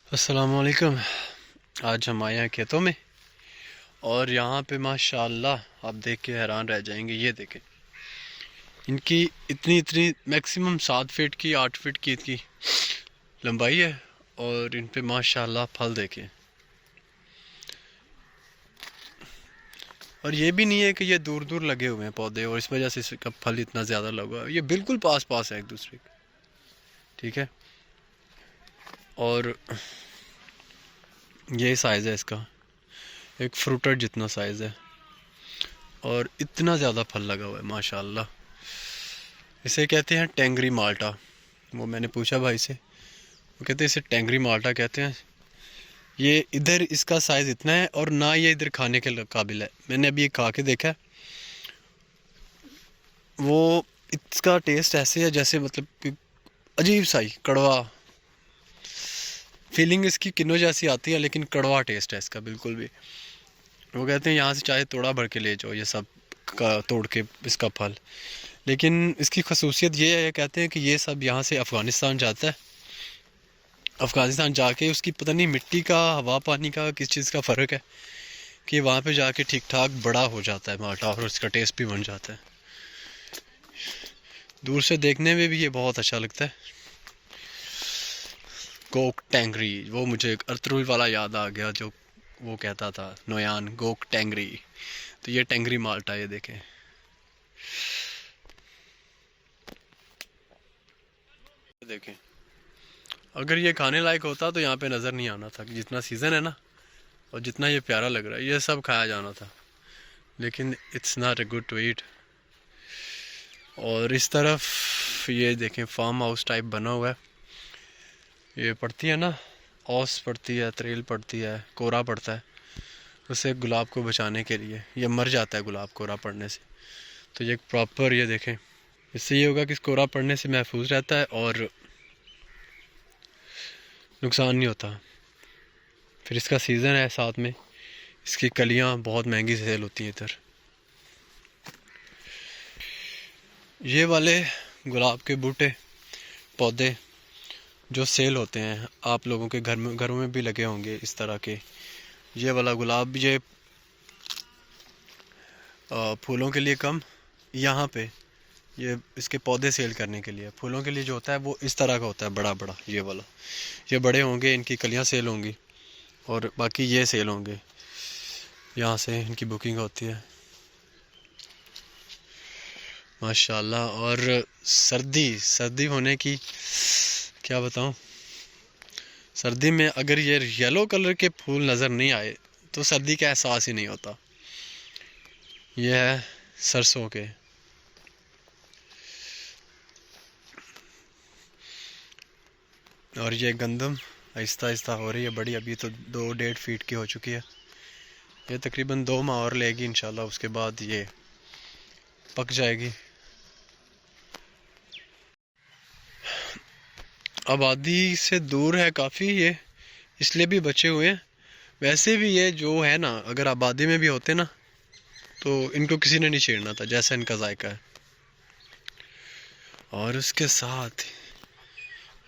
अस्सलामुअलैकुम। आज हम आए हैं खेतों में और यहाँ पे माशाअल्लाह आप देख के हैरान रह जाएंगे। ये देखें, इनकी इतनी इतनी मैक्सिमम 7 फीट की 8 फीट की इनकी लंबाई है और इन पे माशाअल्लाह फल देखें। और ये भी नहीं है कि ये दूर दूर लगे हुए हैं पौधे और इस वजह से इसका फल इतना ज़्यादा लगा है। ये बिल्कुल पास पास है एक दूसरे के। ठीक है, और ये साइज़ है इसका, एक फ्रूटर जितना साइज़ है और इतना ज़्यादा फल लगा हुआ है माशाल्लाह। इसे कहते हैं टेंगरी माल्टा। वो मैंने पूछा भाई से, वो कहते हैं इसे टेंगरी माल्टा कहते हैं। ये इधर इसका साइज़ इतना है और ना ये इधर खाने के काबिल है। मैंने अभी ये खा के देखा है, वो इसका टेस्ट ऐसे है जैसे मतलब कि अजीब सा ही कड़वा फीलिंग इसकी किन्नू जैसी आती है, लेकिन कड़वा टेस्ट है इसका बिल्कुल भी। वो कहते हैं यहाँ से चाहे तोड़ा भर के ले जाओ ये सब का तोड़ के इसका फल। लेकिन इसकी खसूसियत ये है, कहते हैं कि ये सब यहाँ से अफ़गानिस्तान जाता है। अफ़गानिस्तान जाके उसकी पता नहीं मिट्टी का, हवा पानी का, किस चीज़ का फ़र्क है कि वहाँ पे जाके ठीक ठाक बड़ा हो जाता है माल्टा और उसका टेस्ट भी बन जाता है। दूर से देखने में भी ये बहुत अच्छा लगता है। गोक टेंगरी, वो मुझे एक अरतुरुल वाला याद आ गया जो वो कहता था, नोयान गोक टेंगरी। तो ये टेंगरी माल्टा, ये देखें। देखें, अगर ये खाने लायक होता तो यहाँ पे नज़र नहीं आना था। जितना सीज़न है ना और जितना ये प्यारा लग रहा है, ये सब खाया जाना था, लेकिन it's not a good to eat. और इस तरफ ये देखें, फार्म हाउस टाइप बना हुआ है। ये पड़ती है ना, औस पड़ती है, त्रेल पड़ती है, कोरा पड़ता है, उससे गुलाब को बचाने के लिए ये मर जाता है गुलाब कोरा पड़ने से। तो ये प्रॉपर, ये देखें, इससे ये होगा कि कोरा पड़ने से महफूज रहता है और नुकसान नहीं होता। फिर इसका सीज़न है साथ में, इसकी कलियां बहुत महंगी सेल होती हैं इधर। ये वाले गुलाब के बूटे पौधे जो सेल होते हैं, आप लोगों के घरों में भी लगे होंगे इस तरह के। ये वाला गुलाब, ये फूलों के लिए कम, यहाँ पे ये इसके पौधे सेल करने के लिए। फूलों के लिए जो होता है वो इस तरह का होता है, बड़ा बड़ा। ये वाला, ये बड़े होंगे, इनकी कलियां सेल होंगी और बाकी ये सेल होंगे। यहाँ से इनकी बुकिंग होती है माशाल्लाह। और सर्दी सर्दी होने की क्या बताऊँ। सर्दी में अगर ये येलो कलर के फूल नज़र नहीं आए तो सर्दी का एहसास ही नहीं होता। ये है सरसों के, और ये गंदम आहिस्ता आहिस्ता हो रही है बड़ी। अभी तो 2-1.5 फीट की हो चुकी है। ये तकरीबन 2 माह और लेगी इंशाल्लाह, उसके बाद ये पक जाएगी। आबादी से दूर है काफ़ी ये, इसलिए भी बचे हुए हैं। वैसे भी ये जो है ना, अगर आबादी में भी होते ना तो इनको किसी ने नहीं छेड़ना था, जैसा इनका जायका है। और उसके साथ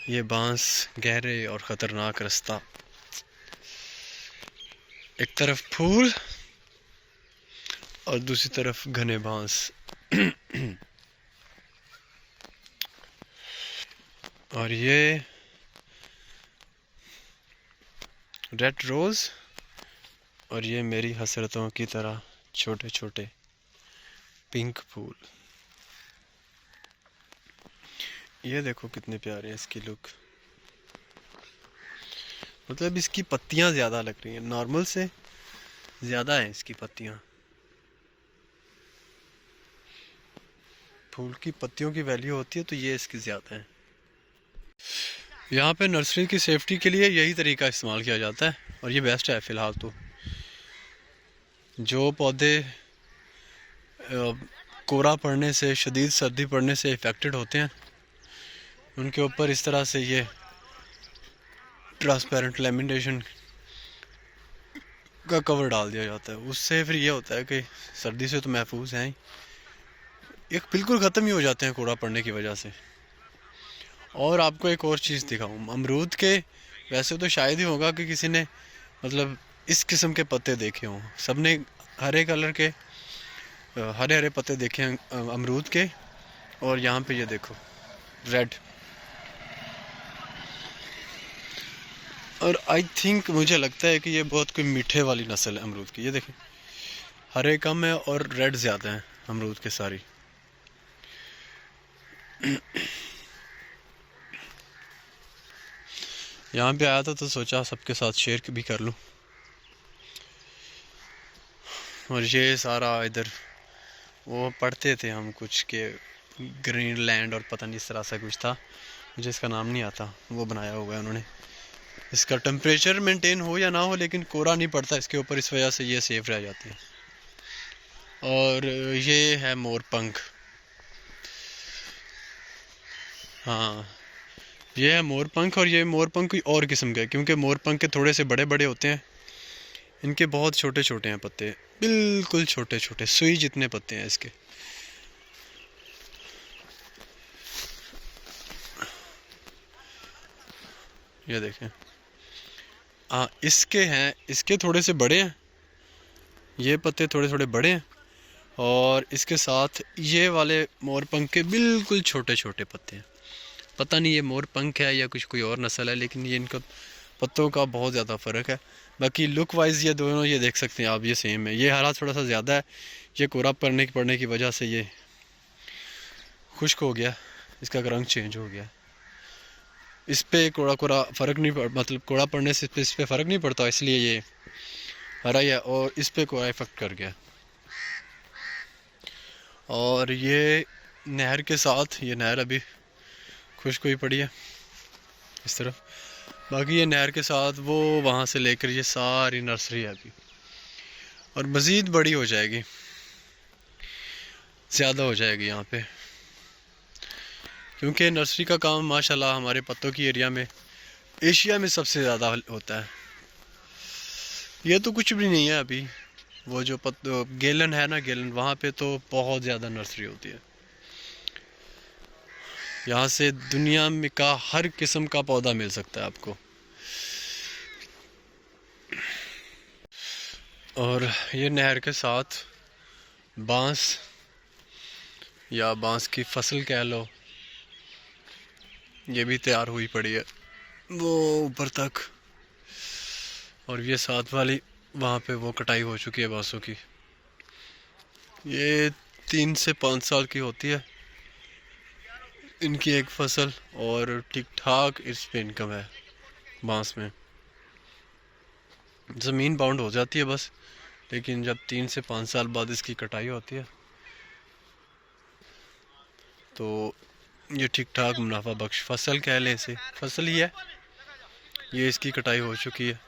ये बांस, गहरे और ख़तरनाक रास्ता, एक तरफ फूल और दूसरी तरफ घने बांस। और ये रेड रोज़, और ये मेरी हसरतों की तरह छोटे छोटे पिंक फूल। ये देखो कितने प्यारे हैं इसकी लुक। मतलब इसकी पत्तियां ज़्यादा लग रही हैं, नॉर्मल से ज़्यादा है इसकी पत्तियां। फूल की पत्तियों की वैल्यू होती है तो ये इसकी ज़्यादा है। यहाँ पे नर्सरी की सेफ्टी के लिए यही तरीका इस्तेमाल किया जाता है और ये बेस्ट है फ़िलहाल। तो जो पौधे कोरा पड़ने से, शदीद सर्दी पड़ने से इफ़ेक्टेड होते हैं, उनके ऊपर इस तरह से ये ट्रांसपेरेंट लेमिनेशन का कवर डाल दिया जाता है। उससे फिर ये होता है कि सर्दी से तो महफूज हैं ही, एक बिल्कुल ख़त्म ही हो जाते हैं कोड़ा पड़ने की वजह से। और आपको एक और चीज़ दिखाऊं, अमरूद के वैसे तो शायद ही होगा कि किसी ने मतलब इस किस्म के पत्ते देखे हों। सबने हरे कलर के हरे हरे पत्ते देखे हैं अमरूद के, और यहाँ पे ये देखो रेड। और आई थिंक मुझे लगता है कि ये बहुत कोई मीठे वाली नस्ल है अमरूद की। ये देखें, हरे कम है और रेड ज़्यादा है अमरूद के सारी। यहाँ पे आया था तो सोचा सबके साथ शेयर भी कर लूँ। और ये सारा इधर वो पढ़ते थे हम कुछ के ग्रीनलैंड और पता नहीं इस तरह सा कुछ था, मुझे इसका नाम नहीं आता, वो बनाया हुआ है उन्होंने। इसका टेम्परेचर मेंटेन हो या ना हो लेकिन कोरा नहीं पड़ता इसके ऊपर, इस वजह से ये सेफ रह जाती है। और ये है मोरपंख। हाँ, ये है मोरपंख, और ये मोरपंख कोई और किस्म का है क्योंकि मोरपंख के थोड़े से बड़े बड़े होते हैं, इनके बहुत छोटे छोटे हैं पत्ते, बिल्कुल छोटे छोटे, सुई जितने पत्ते हैं इसके। ये देखें, हाँ इसके हैं, इसके थोड़े से बड़े हैं, ये पत्ते थोड़े थोड़े बड़े हैं, और इसके साथ ये वाले मोरपंख के बिल्कुल छोटे छोटे पत्ते हैं। पता नहीं ये मोरपंख है या कुछ कोई और नस्ल है, लेकिन ये इनका पत्तों का बहुत ज़्यादा फ़र्क है। बाकी लुक वाइज ये दोनों ये देख सकते हैं आप, ये सेम है। ये हरा थोड़ा सा ज़्यादा है, ये कोरा पड़ने की वजह से ये खुश्क हो गया, इसका रंग चेंज हो गया। इस पे कोड़ा कोड़ा फ़र्क नहीं मतलब कोड़ा पड़ने से इस पे फ़र्क नहीं पड़ता, इसलिए ये हरा ही है, और इस पे कोड़ा इफेक्ट कर गया। और ये नहर के साथ, ये नहर अभी खुश्क हुई पड़ी है इस तरफ। बाकी ये नहर के साथ वो वहाँ से लेकर ये सारी नर्सरी है अभी, और मज़ीद बड़ी हो जाएगी, ज़्यादा हो जाएगी यहाँ पे, क्योंकि नर्सरी का काम माशाल्लाह हमारे पत्तों की एरिया में एशिया में सबसे ज़्यादा होता है। ये तो कुछ भी नहीं है अभी, वो जो गेलन है ना, गेलन, वहाँ पे तो बहुत ज़्यादा नर्सरी होती है। यहाँ से दुनिया में का हर किस्म का पौधा मिल सकता है आपको। और ये नहर के साथ बांस या बांस की फसल कह लो, ये भी तैयार हुई पड़ी है वो ऊपर तक। और ये साथ वाली वहाँ पे वो कटाई हो चुकी है बांसों की। ये 3 से 5 साल की होती है इनकी एक फसल, और ठीक ठाक इस पे इनकम है बांस में। ज़मीन बाउंड हो जाती है बस, लेकिन जब 3 से 5 साल बाद इसकी कटाई होती है तो ये ठीक ठाक मुनाफा बख्श फसल कह लें, इसे फसल ही है। ये इसकी कटाई हो चुकी है।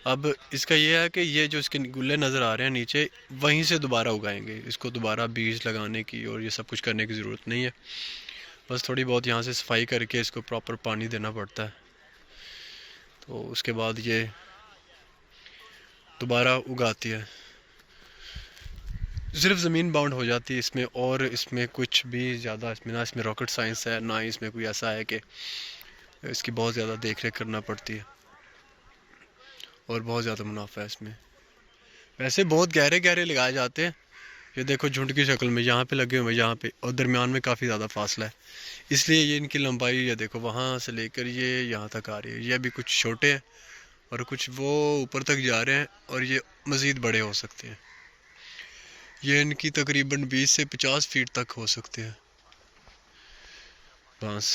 अब इसका ये है कि ये जो इसके गुल्ले नज़र आ रहे हैं नीचे, वहीं से दोबारा उगाएंगे इसको, दोबारा बीज लगाने की और ये सब कुछ करने की ज़रूरत नहीं है। बस थोड़ी बहुत यहाँ से सफाई करके इसको प्रॉपर पानी देना पड़ता है, तो उसके बाद ये दोबारा उगाती है। सिर्फ ज़मीन बाउंड हो जाती है इसमें, और इसमें कुछ भी ज़्यादा इसमें ना, इसमें रॉकेट साइंस है ना, इसमें कोई ऐसा है कि इसकी बहुत ज़्यादा देख रेख करना पड़ती है, और बहुत ज़्यादा मुनाफा है इसमें। वैसे बहुत गहरे गहरे लगाए जाते हैं, ये देखो झुंड की शक्ल में यहाँ पे लगे हुए हैं, यहाँ पे, और दरमियान में काफ़ी ज़्यादा फासला है, इसलिए ये इनकी लंबाई ये देखो वहाँ से लेकर ये यहाँ तक आ रही है। ये अभी कुछ छोटे हैं और कुछ वो ऊपर तक जा रहे हैं, और ये मज़ीद बड़े हो सकते हैं। ये इनकी तकरीबन 20 से 50 फीट तक हो सकते हैं बांस।